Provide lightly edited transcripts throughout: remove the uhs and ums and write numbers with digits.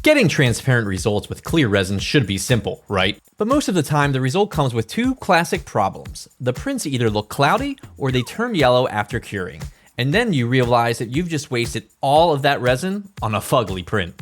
Getting transparent results with clear resin should be simple, right? But most of the time, the result comes with two classic problems. The prints either look cloudy or they turn yellow after curing. And then you realize that you've just wasted all of that resin on a fugly print.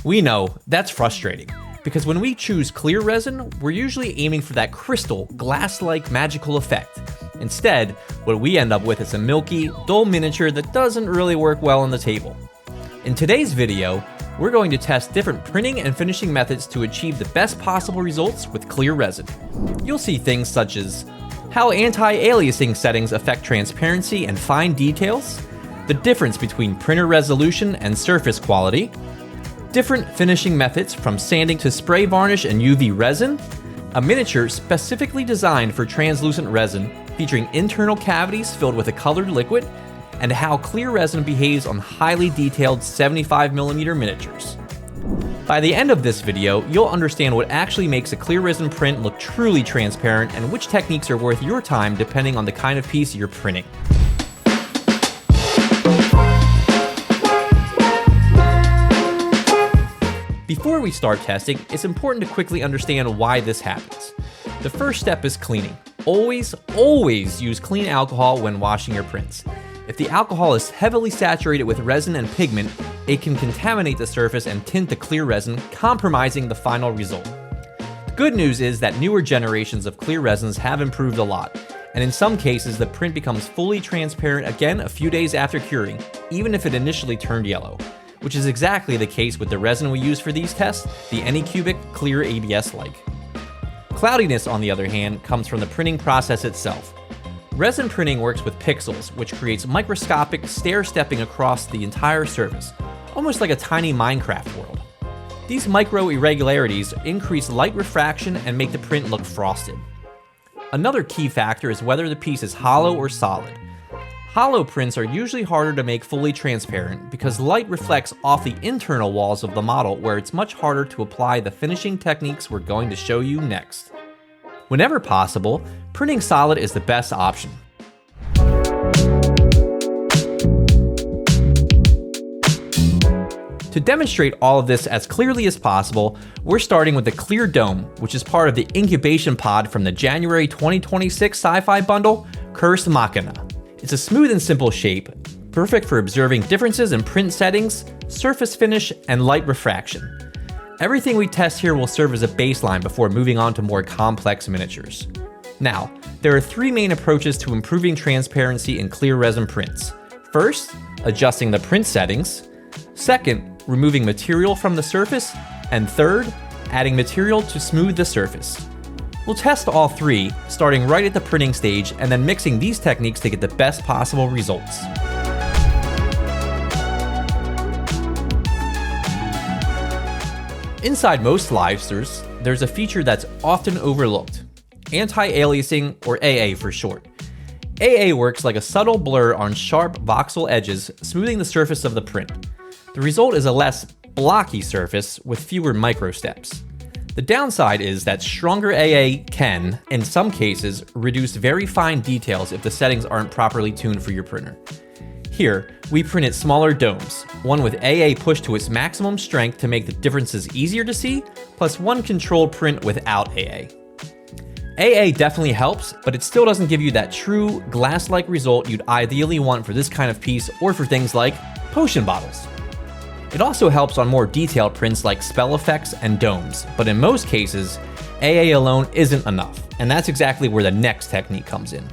We know that's frustrating, because when we choose clear resin, we're usually aiming for that crystal, glass-like magical effect. Instead, what we end up with is a milky, dull miniature that doesn't really work well on the table. In today's video, we're going to test different printing and finishing methods to achieve the best possible results with clear resin. You'll see things such as how anti-aliasing settings affect transparency and fine details, the difference between printer resolution and surface quality, different finishing methods from sanding to spray varnish and UV resin, a miniature specifically designed for translucent resin featuring internal cavities filled with a colored liquid, and how clear resin behaves on highly detailed 75mm miniatures. By the end of this video, you'll understand what actually makes a clear resin print look truly transparent and which techniques are worth your time depending on the kind of piece you're printing. Before we start testing, it's important to quickly understand why this happens. The first step is cleaning. Always use clean alcohol when washing your prints. If the alcohol is heavily saturated with resin and pigment, it can contaminate the surface and tint the clear resin, compromising the final result. The good news is that newer generations of clear resins have improved a lot, and in some cases the print becomes fully transparent again a few days after curing, even if it initially turned yellow, which is exactly the case with the resin we use for these tests, the Anycubic Clear ABS-like. Cloudiness, on the other hand, comes from the printing process itself. Resin printing works with pixels, which creates microscopic stair-stepping across the entire surface, almost like a tiny Minecraft world. These micro irregularities increase light refraction and make the print look frosted. Another key factor is whether the piece is hollow or solid. Hollow prints are usually harder to make fully transparent because light reflects off the internal walls of the model, where it's much harder to apply the finishing techniques we're going to show you next. Whenever possible, printing solid is the best option. To demonstrate all of this as clearly as possible, we're starting with the clear dome, which is part of the incubation pod from the January 2026 sci-fi bundle, Curse Machina. It's a smooth and simple shape, perfect for observing differences in print settings, surface finish, and light refraction. Everything we test here will serve as a baseline before moving on to more complex miniatures. Now, there are three main approaches to improving transparency in clear resin prints. First, adjusting the print settings. Second, removing material from the surface. And third, adding material to smooth the surface. We'll test all three, starting right at the printing stage and then mixing these techniques to get the best possible results. Inside most livesters, there's a feature that's often overlooked: anti-aliasing, or AA for short. AA works like a subtle blur on sharp voxel edges, smoothing the surface of the print. The result is a less blocky surface with fewer microsteps. The downside is that stronger AA can, in some cases, reduce very fine details if the settings aren't properly tuned for your printer. Here, we printed smaller domes, one with AA pushed to its maximum strength to make the differences easier to see, plus one controlled print without AA. AA definitely helps, but it still doesn't give you that true glass-like result you'd ideally want for this kind of piece or for things like potion bottles. It also helps on more detailed prints like spell effects and domes, but in most cases, AA alone isn't enough, and that's exactly where the next technique comes in.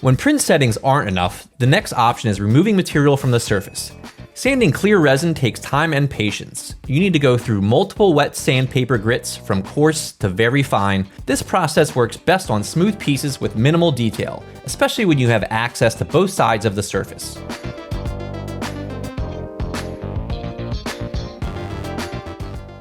When print settings aren't enough, the next option is removing material from the surface. Sanding clear resin takes time and patience. You need to go through multiple wet sandpaper grits from coarse to very fine. This process works best on smooth pieces with minimal detail, especially when you have access to both sides of the surface.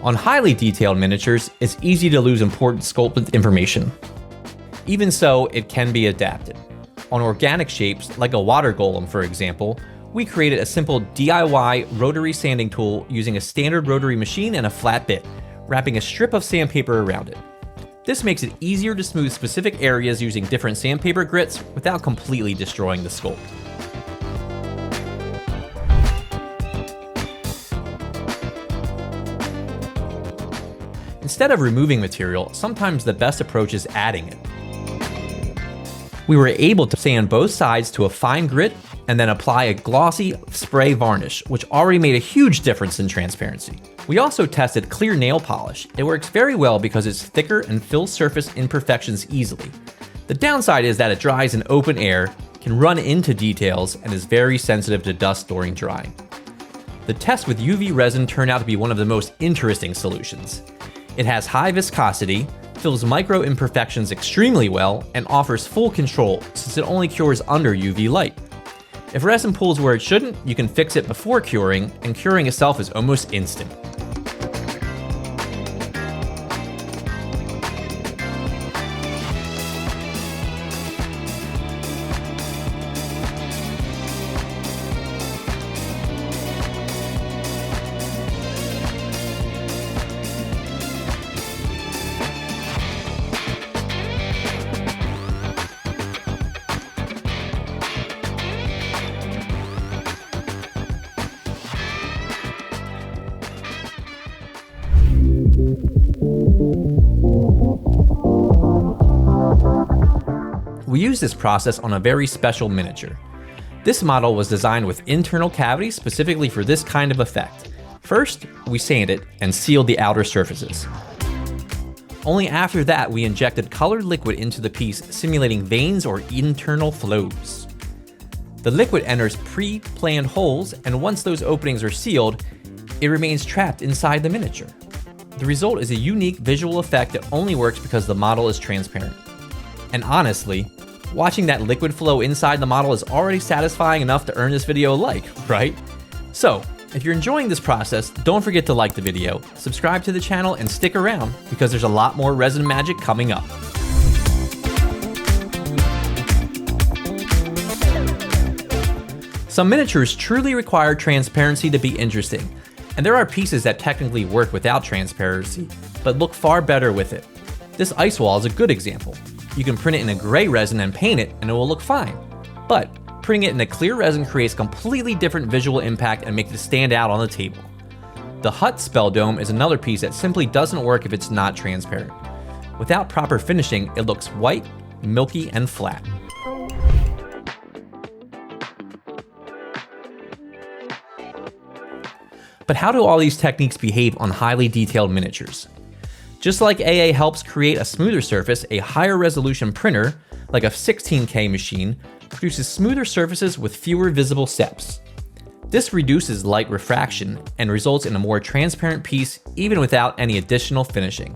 On highly detailed miniatures, it's easy to lose important sculpted information. Even so, it can be adapted. On organic shapes, like a water golem for example, we created a simple DIY rotary sanding tool using a standard rotary machine and a flat bit, wrapping a strip of sandpaper around it. This makes it easier to smooth specific areas using different sandpaper grits without completely destroying the sculpt. Instead of removing material, sometimes the best approach is adding it. We were able to sand both sides to a fine grit and then apply a glossy spray varnish, which already made a huge difference in transparency. We also tested clear nail polish. It works very well because it's thicker and fills surface imperfections easily. The downside is that it dries in open air, can run into details, and is very sensitive to dust during drying. The test with UV resin turned out to be one of the most interesting solutions. It has high viscosity, fills micro imperfections extremely well, and offers full control since it only cures under UV light. If resin pools where it shouldn't, you can fix it before curing, and curing itself is almost instant. We use this process on a very special miniature. This model was designed with internal cavities specifically for this kind of effect. First, we sanded it and sealed the outer surfaces. Only after that, we injected colored liquid into the piece, simulating veins or internal flows. The liquid enters pre-planned holes, and once those openings are sealed, it remains trapped inside the miniature. The result is a unique visual effect that only works because the model is transparent. And honestly, watching that liquid flow inside the model is already satisfying enough to earn this video a like, right? So, if you're enjoying this process, don't forget to like the video, subscribe to the channel, and stick around because there's a lot more resin magic coming up. Some miniatures truly require transparency to be interesting, and there are pieces that technically work without transparency, but look far better with it. This ice wall is a good example. You can print it in a gray resin and paint it, and it will look fine. But printing it in a clear resin creates completely different visual impact and makes it stand out on the table. The hut spell dome is another piece that simply doesn't work if it's not transparent. Without proper finishing, it looks white, milky, and flat. But how do all these techniques behave on highly detailed miniatures? Just like AA helps create a smoother surface, a higher resolution printer, like a 16K machine, produces smoother surfaces with fewer visible steps. This reduces light refraction and results in a more transparent piece even without any additional finishing.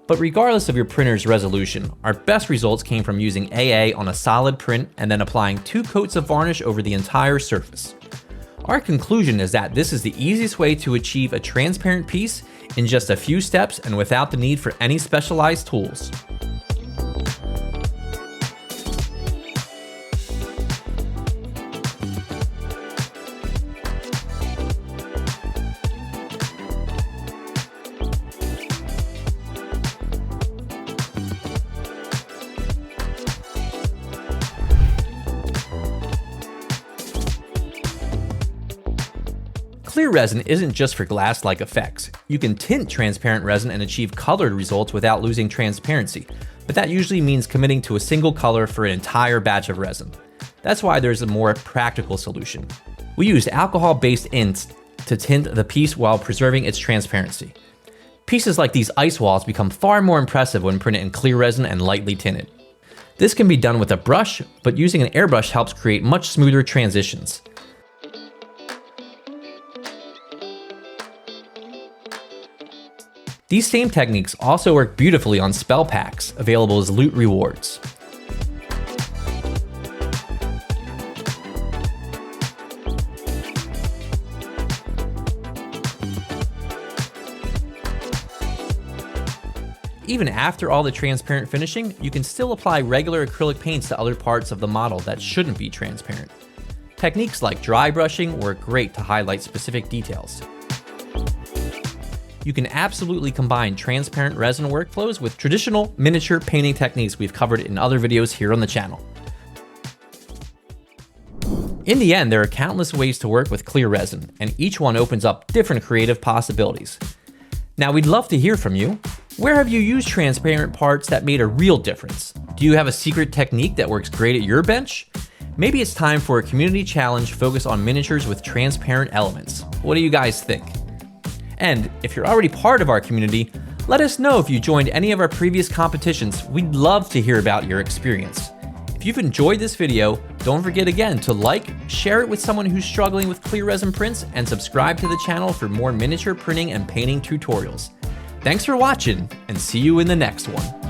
But regardless of your printer's resolution, our best results came from using AA on a solid print and then applying 2 coats of varnish over the entire surface. Our conclusion is that this is the easiest way to achieve a transparent piece in just a few steps and without the need for any specialized tools. Clear resin isn't just for glass-like effects. You can tint transparent resin and achieve colored results without losing transparency, but that usually means committing to a single color for an entire batch of resin. That's why there's a more practical solution. We used alcohol-based inks to tint the piece while preserving its transparency. Pieces like these ice walls become far more impressive when printed in clear resin and lightly tinted. This can be done with a brush, but using an airbrush helps create much smoother transitions. These same techniques also work beautifully on spell packs, available as loot rewards. Even after all the transparent finishing, you can still apply regular acrylic paints to other parts of the model that shouldn't be transparent. Techniques like dry brushing work great to highlight specific details. You can absolutely combine transparent resin workflows with traditional miniature painting techniques we've covered in other videos here on the channel. In the end, there are countless ways to work with clear resin, and each one opens up different creative possibilities. Now, we'd love to hear from you. Where have you used transparent parts that made a real difference? Do you have a secret technique that works great at your bench? Maybe it's time for a community challenge focused on miniatures with transparent elements. What do you guys think? And if you're already part of our community, let us know if you joined any of our previous competitions. We'd love to hear about your experience. If you've enjoyed this video, don't forget again to like, share it with someone who's struggling with clear resin prints, and subscribe to the channel for more miniature printing and painting tutorials. Thanks for watching, and see you in the next one.